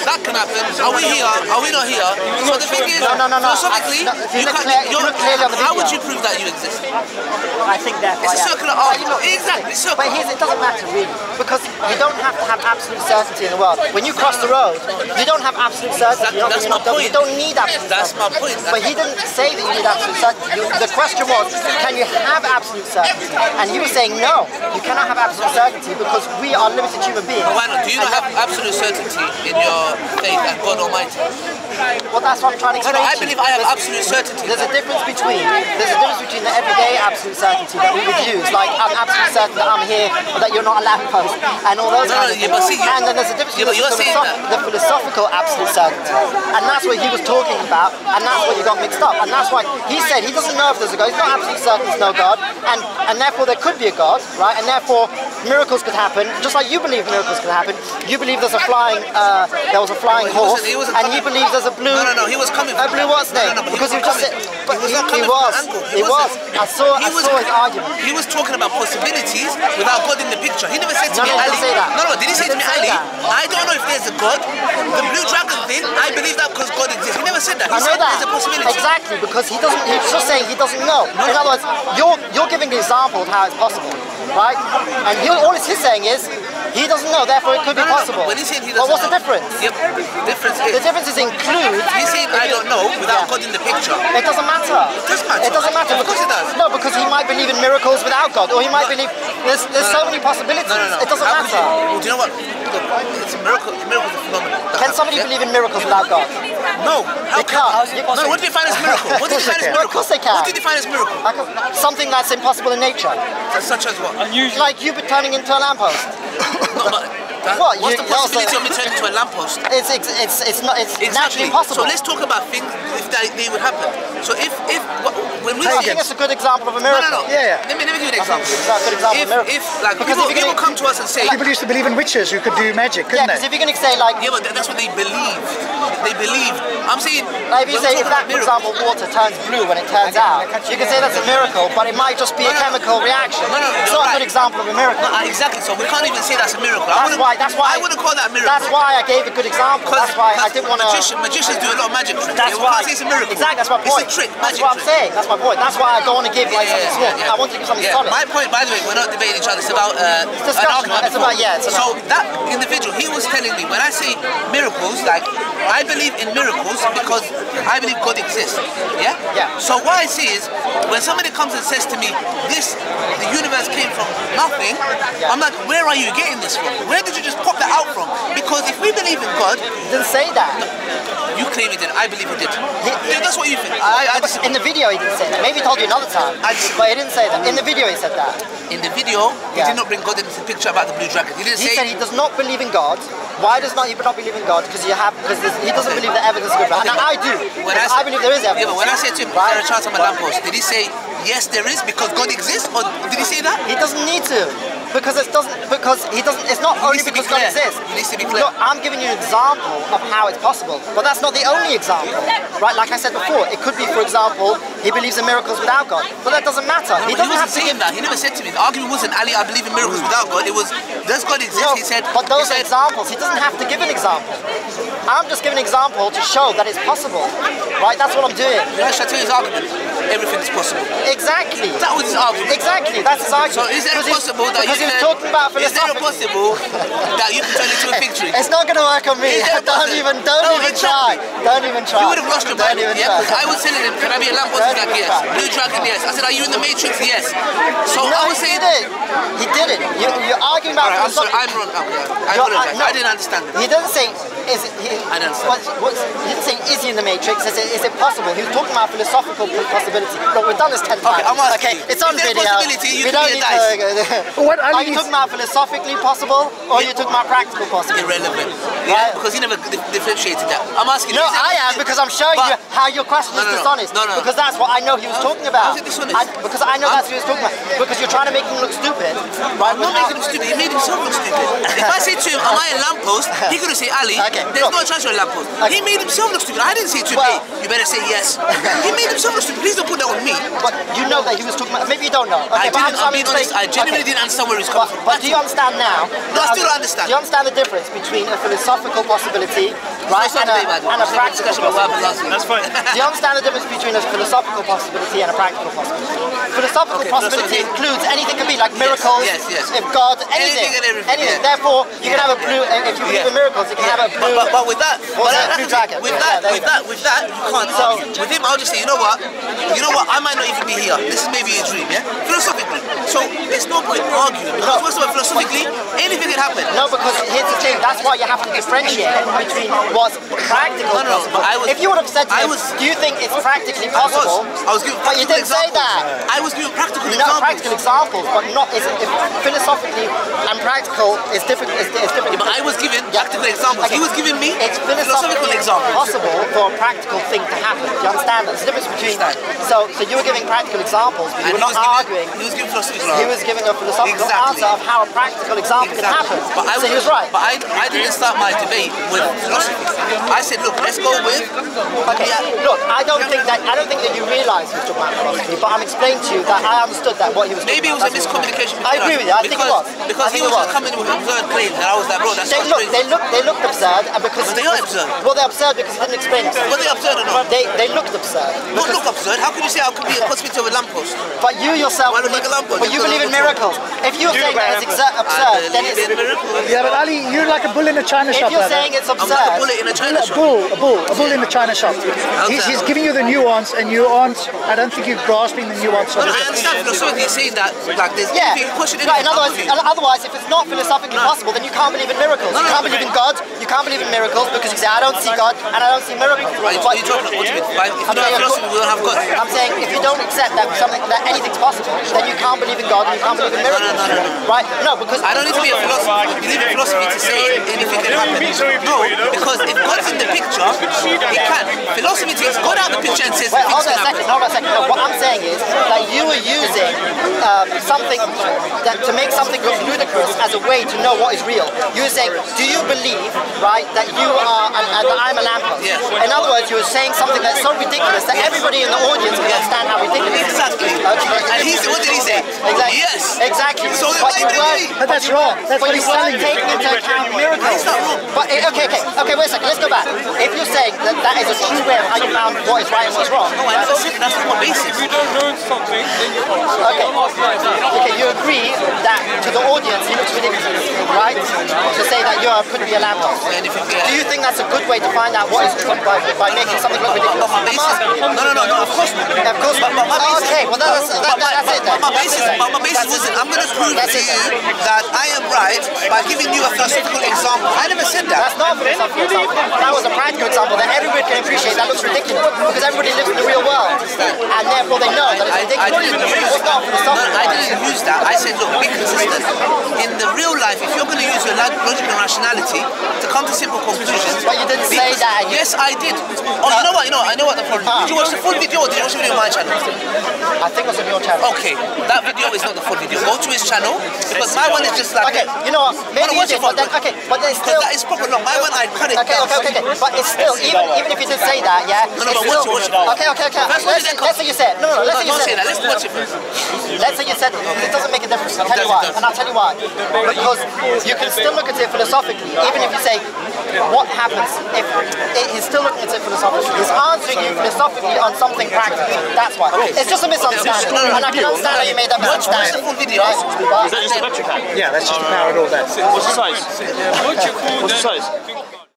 that can happen. Are we here? Are we not here? So the thing is, philosophically, how would you prove that you exist? I think therefore it's a circular argument. Exactly, circular. But it doesn't matter really, because you don't have to have absolute certainty in the world. When you cross the road, you don't have absolute certainty. That's my point. You don't need absolute certainty. That's my point. But he didn't say that you need absolute certainty. The question was, can you have absolute certainty? And he was saying, no, you cannot have absolute certainty because we are limited human beings. But why not? Do you not have absolute certainty in your faith at God Almighty? Well, that's what I'm trying to explain. I believe I have absolute certainty. There's a difference between the everyday absolute certainty that we would use, like I'm absolutely certain that I'm here, or that you're not a lamppost, and all those kinds of things. And then there's a difference between the philosophical absolute certainty, and that's what he was talking about, and that's what you got mixed up, and that's why he said he doesn't know if there's a God. He's not absolutely certain there's no God, and therefore there could be a God, right? And therefore miracles could happen, just like you believe miracles could happen. You believe there's a flying, there was a flying horse, and he believes there's a blue. No, he was coming. A blue what's name? Because he just said, but he was. I saw his argument. He was talking about possibilities without God in the picture. He never said to me, Ali. Say that. No, did he say to me, Ali? I don't know if there's a God. The blue dragon thing, I believe that because God exists. He never said that. He said there's a possibility. Exactly, because he doesn't. He's just saying he doesn't know. In other words, you're giving an example of how it's possible, right? And all he's saying is he doesn't know, therefore it could be possible. When he's saying he doesn't what's the difference? Yep. The difference is include. He's saying I don't know without God in the picture. It doesn't matter. It does matter. It doesn't matter. Of course it does. No, because he might believe in miracles without God, or he might believe there's so many possibilities. No. It doesn't matter. Well, do you know what? It's a miracle. Miracles are phenomenal. Can somebody believe in miracles without God? No. They can't. No. What do you define as miracle? What do you define as miracle? Of course they can. What do you define as miracle? Something that's impossible in nature. Such as what? Unusual. Like you turning into a lamppost. What's the possibility of me turning into a lamppost? It's naturally impossible. So let's talk about things if they would happen. So when we I think it's a good example of a miracle. No. Yeah. Let me give you an example. It's a good example of a miracle. If like people come to us and say people used to believe in witches who could do magic, couldn't they? Because if you're going to say like but that's what they believe. They believe. I'm saying like if you say if that, for example, water turns blue when it turns out, you can say that's a miracle, but it might just be a chemical reaction. It's not a good example of a miracle. Exactly. So we can't even say that's a miracle. That's why I wouldn't call that a miracle. That's why I gave a good example. That's why I didn't want to. Magicians do a lot of magic tricks. That's why. It's a miracle. Exactly. That's my point. It's a trick. That's what I'm saying. That's my point. That's why I don't want to give like something small. I want to give something solid. My point, by the way, we're not debating each other. It's about an argument. So that individual, he was telling me when I say miracles, like I believe in miracles because I believe God exists. Yeah. So what I see is when somebody comes and says to me, the universe came from nothing. I'm like, where are you getting this from? Where did you just pop that out from? Because if we believe in God, he didn't say that. You claim he did. I believe he did. That's what you think. In the video, he didn't say that. Maybe he told you another time. But he didn't say that. In the video, he said that. In the video, he did not bring God into the picture about the blue dragon. He said he does not believe in God. Why does he not believe in God? Because he doesn't believe that evidence is good. Now I do. I believe there is evidence. Yeah, but when I said to him, is there a chance I'm a lamppost? Did he say yes, there is because God exists, or did he say that? He doesn't need to. Because it doesn't. Because he doesn't. It's not only because God exists. He needs to be clear. Look, I'm giving you an example of how it's possible, but that's not the only example, right? Like I said before, it could be, for example, he believes in miracles without God, but that doesn't matter. He doesn't have to give that. He never said to me. The argument wasn't Ali, I believe in miracles without God. It was, does God exist? No, he said. But those are examples. He doesn't have to give an example. I'm just giving an example to show that it's possible, right? That's what I'm doing. Should I tell you his argument? Everything's possible. Exactly. That was his argument. Exactly. That's his argument. So is it possible that you can? Is it possible that you can turn into a fig tree? It's not going to work on me. Don't even try. Don't even try. You would have lost your mind. Yeah, because I was telling him, can I be a lamppost? He's like, yes. Blue dragon, yes. I said, are you in the Matrix? Yes. So I was saying, he did it. You're arguing about. I'm sorry, I'm wrong. I didn't understand. He doesn't say. I don't understand. He didn't say is he in the Matrix? Is it possible? He was talking about philosophical possibility. Look, we've done this 10 times. Okay, it's on video. We don't need to. Are you talking about philosophically possible, or are you talking about practical possible? Irrelevant. Yeah, because he never differentiated that. I'm asking you. No, I am, because I'm showing you how your question is dishonest. No. Because that's what I know he was talking about. How's it dishonest? Because I know that's what he was talking about. Because you're trying to make him look stupid. Right? I'm not making him stupid. He made himself look stupid. If I say to him, am I a lamppost? He could have said, Ali, there's no chance you're a lamppost. He made himself look stupid. I didn't say to him, hey, you better say yes. He made himself look stupid. Please don't put that on me. But you know that he was talking about. Maybe you don't know. Okay, I'm being honest. I genuinely didn't understand where he's coming from. But do you understand now? No, I still don't understand. Do you understand the difference between a philosophical possibility right? And a practical possibility. That's fine. Do you understand the difference between a philosophical possibility and a practical possibility? Philosophical possibility includes anything can be like miracles, if God, anything. Therefore, you can have a blue. If you believe in miracles, you can have a blue. But with that, blue dragon. With that, you can't argue. With him, I'll just say, you know what? I might not even be here. This is maybe a dream, yeah? Philosophically. So there's no point arguing. Because first of all, philosophically, anything can happen. No, because here's the thing. That's why you have to differentiate between what's practical and possible. If you would have said to him, do you think it's practically possible? I was giving but you didn't say that. I was giving practical examples. No, practical examples, but not philosophically and practical is different. But I was giving practical examples. Okay. He was giving me it's philosophical examples. Possible for a practical thing to happen. Do you understand? There's a difference between that. So you were giving practical examples, but you were not arguing. He was giving philosophical. He was giving a philosophical answer of how a practical example can happen. So he was right. But I didn't start my debate with philosophy. I said, look, let's go with. Okay. Look, I don't think that you realised he was talking about philosophy, but I'm explaining to you that I understood that what he was. Maybe it was a miscommunication. I agree with you. I think it was. Because he was coming with absurd claims, and I was like, bro, that's not crazy. They looked absurd, and because they are absurd. Well, they're absurd because he didn't explain it. Were they absurd or not? They looked absurd. What look absurd? How can you say I could be a possibility of a lamppost? But you yourself, Why look like a lamppost? But you believe in miracles. If you're saying that it's absurd, then it's miracles. Yeah, but Ali, you're like a bull in a china shop. If you're saying it's absurd, I'm like a bullet in a china shop. A bull in a china shop. He's giving you the nuance, and you aren't. I don't think you're grasping the nuance of it. I understand philosophically saying that, like, there's you push it in. Right, otherwise, if it's not philosophically possible, then you can't believe in miracles. You can't believe in God. You can't believe in miracles because you say, I don't see God and I don't see miracles. Right, what are you talking about? If you don't have philosophy, we don't have God. I'm saying if you don't accept that anything's possible, then you can't believe in God and you can't believe in miracles. No. Right? No, because I don't need to be a philosopher. Believe in philosophy to say anything can happen. No, because if God's in the picture, He can. Philosophy takes God out of the picture and says hold on a second. No, what I'm saying is that you were using something to make something look ludicrous as a way to know what is real. You were saying, do you believe, right, that you are, that I'm a lamppost? Yeah. In other words, you were saying something that's so ridiculous that everybody in the audience can understand how ridiculous it is. Exactly. Okay. And what did he say? Exactly. Yes. Exactly. So but that's wrong. That's what he's telling you. Taking into account miracles. But okay, wait a second. Let's go back. If you're saying that is a true way of how you found what is right and what's wrong. No, that's not what basis. If you don't know something, then you Okay, you agree that to the audience he looks ridiculous, right? To say that you could be a lamppost. Do you think that's a good way to find out what is true by making something look ridiculous? But my basis, no, of course not. Of course not. Okay, well that's it then. My basis wasn't, I'm going to prove to you that I am right by giving you a philosophical example. I never said that. That's not a philosophical example. That was a practical example that everybody can appreciate. That looks ridiculous because everybody lives in the real world, and therefore they know that it's ridiculous. It's not philosophical. I didn't use that. I said, look, be consistent. In the real life, if you're going to use your logic and rationality to come to simple conclusions. But you didn't say that. Yes, I did. Oh, you know what? I know what the problem is. Did you watch the full video or did you watch the video on my channel? I think it was on your channel. Okay, that video is not the full video. Go to his channel because my one is just like. Okay, you know what? Maybe you did, but then still. That is proper. No, my one I cut it. Okay. But it's still even if you did say that, yeah. No, but watch it. Okay. Let's say you said. No. Let's say you said. Let's watch it first. Let's say you said it doesn't make a difference. I'll tell you why, and I'll tell you why. Because you can still look at it philosophically, even if you say what happens if he's still looking at it philosophically. He's answering you philosophically on something practical. That's why. It's just a misunderstanding, and I can understand how you made that misunderstanding. Watch the full video. Is that just a battery pack? Yeah, that's just the power of all that. What's the size? What's the size?